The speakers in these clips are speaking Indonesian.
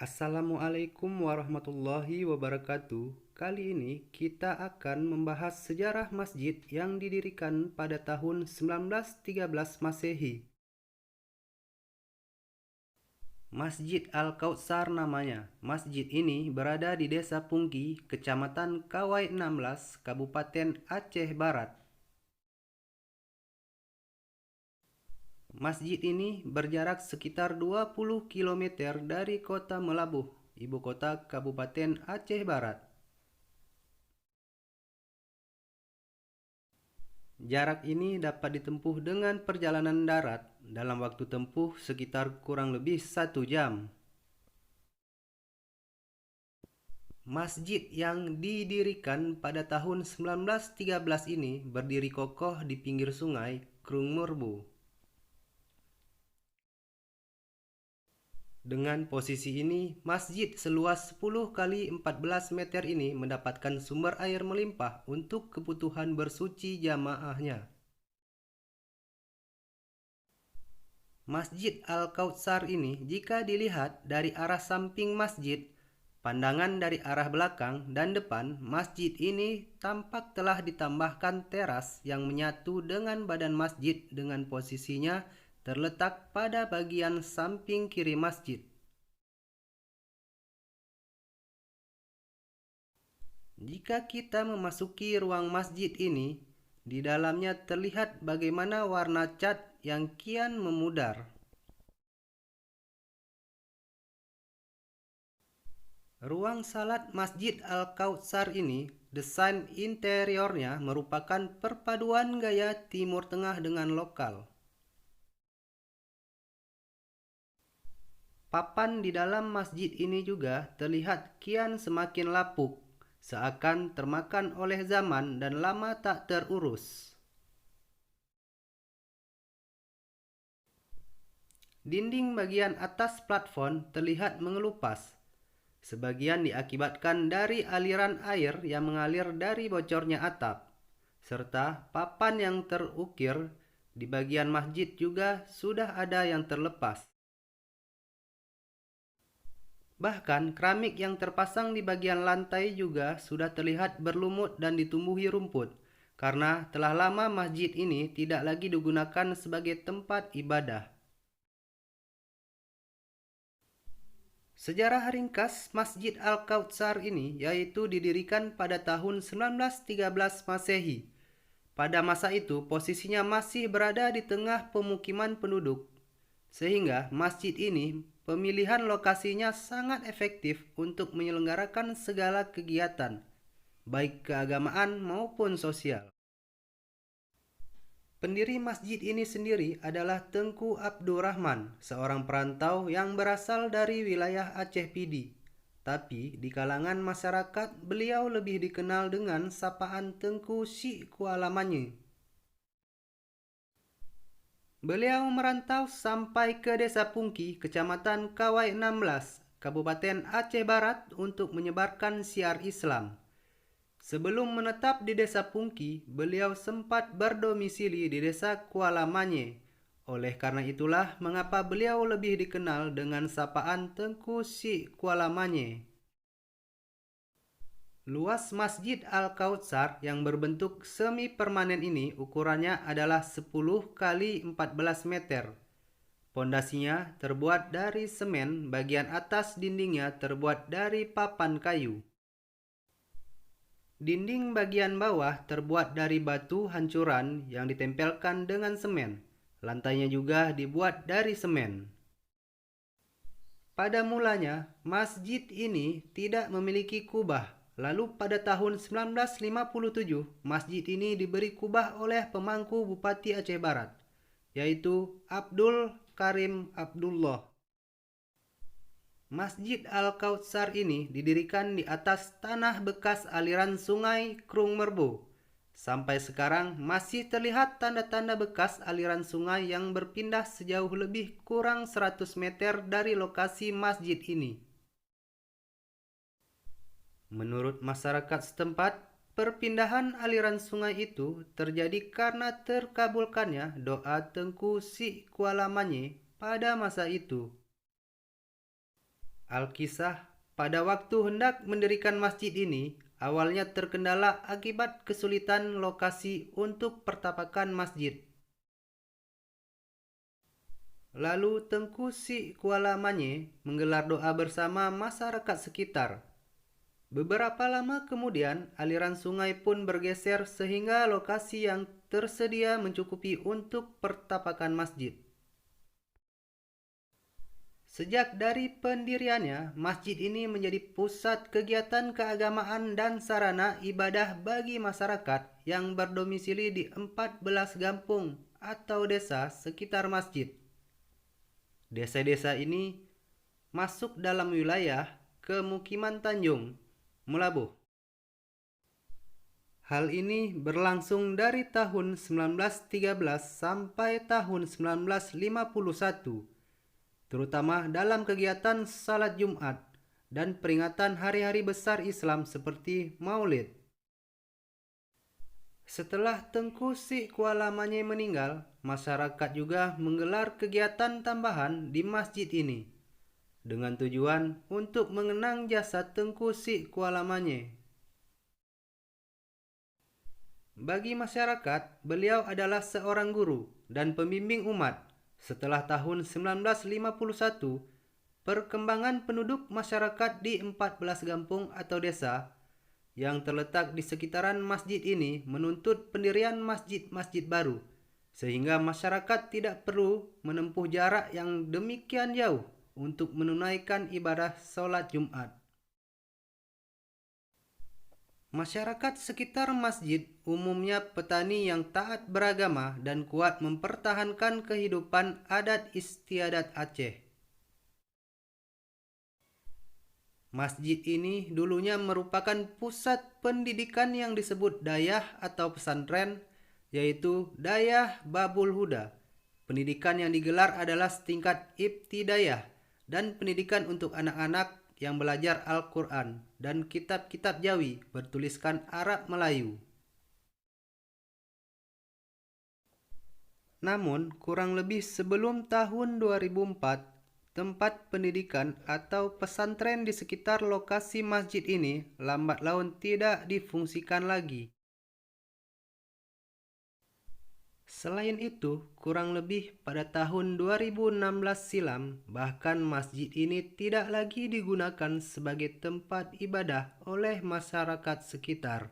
Assalamualaikum warahmatullahi wabarakatuh. Kali ini kita akan membahas sejarah masjid yang didirikan pada tahun 1913 Masehi. Masjid Al-Kautsar namanya. Masjid ini berada di Desa Pungki, Kecamatan Kawai 16, Kabupaten Aceh Barat. Masjid ini berjarak sekitar 20 km dari kota Melabuh, ibu kota Kabupaten Aceh Barat. Jarak ini dapat ditempuh dengan perjalanan darat dalam waktu tempuh sekitar kurang lebih 1 jam. Masjid yang didirikan pada tahun 1913 ini berdiri kokoh di pinggir sungai Krung Merbu. Dengan posisi ini, masjid seluas 10 kali 14 meter ini mendapatkan sumber air melimpah untuk kebutuhan bersuci jamaahnya. Masjid Al-Kautsar ini jika dilihat dari arah samping masjid, pandangan dari arah belakang dan depan, masjid ini tampak telah ditambahkan teras yang menyatu dengan badan masjid dengan posisinya terletak pada bagian samping kiri masjid. Jika kita memasuki ruang masjid ini, di dalamnya terlihat bagaimana warna cat yang kian memudar. Ruang salat Masjid Al-Kautsar ini, desain interiornya merupakan perpaduan gaya Timur Tengah dengan lokal. Papan di dalam masjid ini juga terlihat kian semakin lapuk, seakan termakan oleh zaman dan lama tak terurus. Dinding bagian atas platform terlihat mengelupas. Sebagian diakibatkan dari aliran air yang mengalir dari bocornya atap, serta papan yang terukir di bagian masjid juga sudah ada yang terlepas. Bahkan keramik yang terpasang di bagian lantai juga sudah terlihat berlumut dan ditumbuhi rumput, karena telah lama masjid ini tidak lagi digunakan sebagai tempat ibadah. Sejarah ringkas Masjid Al-Kautsar ini yaitu didirikan pada tahun 1913 Masehi. Pada masa itu posisinya masih berada di tengah pemukiman penduduk, sehingga masjid ini pemilihan lokasinya sangat efektif untuk menyelenggarakan segala kegiatan, baik keagamaan maupun sosial. Pendiri masjid ini sendiri adalah Tengku Abdurrahman, seorang perantau yang berasal dari wilayah Aceh Pidi. Tapi di kalangan masyarakat beliau lebih dikenal dengan sapaan Tengku Syik Kualamanye. Beliau merantau sampai ke Desa Pungki, Kecamatan Kawai 16, Kabupaten Aceh Barat untuk menyebarkan syiar Islam. Sebelum menetap di Desa Pungki, beliau sempat berdomisili di Desa Kuala Manye. Oleh karena itulah mengapa beliau lebih dikenal dengan sapaan Tengku Syik Kuala Manye. Luas Masjid Al-Kautsar yang berbentuk semi permanen ini ukurannya adalah 10 kali 14 meter. Pondasinya terbuat dari semen, bagian atas dindingnya terbuat dari papan kayu. Dinding bagian bawah terbuat dari batu hancuran yang ditempelkan dengan semen. Lantainya juga dibuat dari semen. Pada mulanya, masjid ini tidak memiliki kubah. Lalu pada tahun 1957, masjid ini diberi kubah oleh pemangku Bupati Aceh Barat, yaitu Abdul Karim Abdullah. Masjid Al-Kautsar ini didirikan di atas tanah bekas aliran sungai Krung Merbu. Sampai sekarang masih terlihat tanda-tanda bekas aliran sungai yang berpindah sejauh lebih kurang 100 meter dari lokasi masjid ini. Menurut masyarakat setempat, perpindahan aliran sungai itu terjadi karena terkabulkannya doa Tengku Syik Kuala Manye pada masa itu. Al-Kisah, pada waktu hendak mendirikan masjid ini, awalnya terkendala akibat kesulitan lokasi untuk pertapakan masjid. Lalu Tengku Si Kuala Manye menggelar doa bersama masyarakat sekitar. Beberapa lama kemudian, aliran sungai pun bergeser sehingga lokasi yang tersedia mencukupi untuk pertapakan masjid. Sejak dari pendiriannya, masjid ini menjadi pusat kegiatan keagamaan dan sarana ibadah bagi masyarakat yang berdomisili di 14 kampung atau desa sekitar masjid. Desa-desa ini masuk dalam wilayah Kemukiman Tanjung, Melabuh. Hal ini berlangsung dari tahun 1913 sampai tahun 1951, terutama dalam kegiatan salat Jumat dan peringatan hari-hari besar Islam seperti Maulid. Setelah Tengku Si Kuala Manye meninggal, masyarakat juga menggelar kegiatan tambahan di masjid ini dengan tujuan untuk mengenang jasa Tengku Si Kuala Manye. Bagi masyarakat, beliau adalah seorang guru dan pembimbing umat. Setelah tahun 1951, perkembangan penduduk masyarakat di 14 kampung atau desa yang terletak di sekitaran masjid ini menuntut pendirian masjid-masjid baru, sehingga masyarakat tidak perlu menempuh jarak yang demikian jauh untuk menunaikan ibadah sholat Jumat. Masyarakat sekitar masjid umumnya petani yang taat beragama dan kuat mempertahankan kehidupan adat istiadat Aceh. Masjid ini dulunya merupakan pusat pendidikan yang disebut dayah atau pesantren, yaitu Dayah Babul Huda. Pendidikan yang digelar adalah setingkat ibtidayah dan pendidikan untuk anak-anak yang belajar Al-Quran dan kitab-kitab Jawi bertuliskan Arab Melayu. Namun, kurang lebih sebelum tahun 2004, tempat pendidikan atau pesantren di sekitar lokasi masjid ini lambat laun tidak difungsikan lagi. Selain itu, kurang lebih pada tahun 2016 silam, bahkan masjid ini tidak lagi digunakan sebagai tempat ibadah oleh masyarakat sekitar.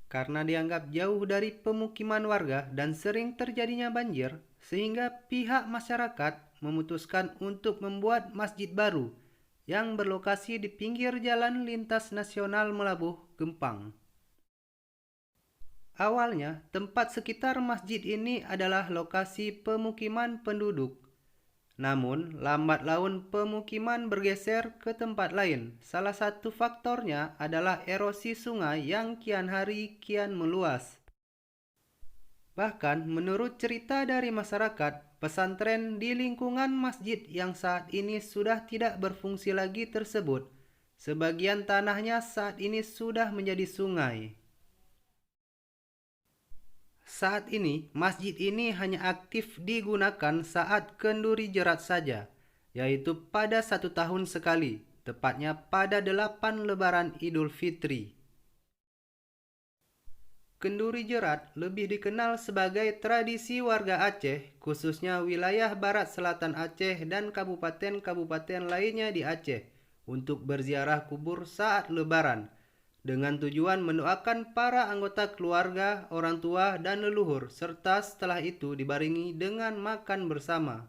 Karena dianggap jauh dari pemukiman warga dan sering terjadinya banjir, sehingga pihak masyarakat memutuskan untuk membuat masjid baru yang berlokasi di pinggir jalan lintas nasional Melabuh, Gempang. Awalnya, tempat sekitar masjid ini adalah lokasi pemukiman penduduk. Namun, lambat laun pemukiman bergeser ke tempat lain. Salah satu faktornya adalah erosi sungai yang kian hari kian meluas. Bahkan, menurut cerita dari masyarakat, pesantren di lingkungan masjid yang saat ini sudah tidak berfungsi lagi tersebut, sebagian tanahnya saat ini sudah menjadi sungai. Saat ini, masjid ini hanya aktif digunakan saat kenduri jerat saja, yaitu pada 1 tahun sekali, tepatnya pada 8 Lebaran Idul Fitri. Kenduri jerat lebih dikenal sebagai tradisi warga Aceh, khususnya wilayah barat selatan Aceh dan kabupaten-kabupaten lainnya di Aceh, untuk berziarah kubur saat Lebaran, dengan tujuan mendoakan para anggota keluarga, orang tua, dan leluhur, serta setelah itu dibarengi dengan makan bersama.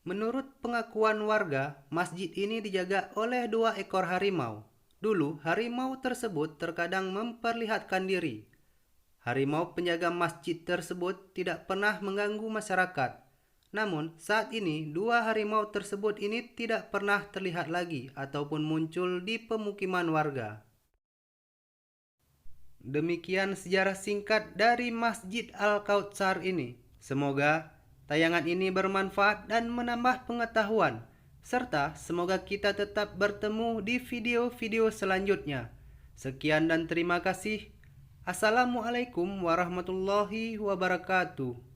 Menurut pengakuan warga, masjid ini dijaga oleh 2 ekor harimau. Dulu, harimau tersebut terkadang memperlihatkan diri. Harimau penjaga masjid tersebut tidak pernah mengganggu masyarakat. Namun, saat ini 2 harimau tersebut ini tidak pernah terlihat lagi ataupun muncul di pemukiman warga. Demikian sejarah singkat dari Masjid Al-Kautsar ini. Semoga tayangan ini bermanfaat dan menambah pengetahuan, serta semoga kita tetap bertemu di video-video selanjutnya. Sekian dan terima kasih. Assalamualaikum warahmatullahi wabarakatuh.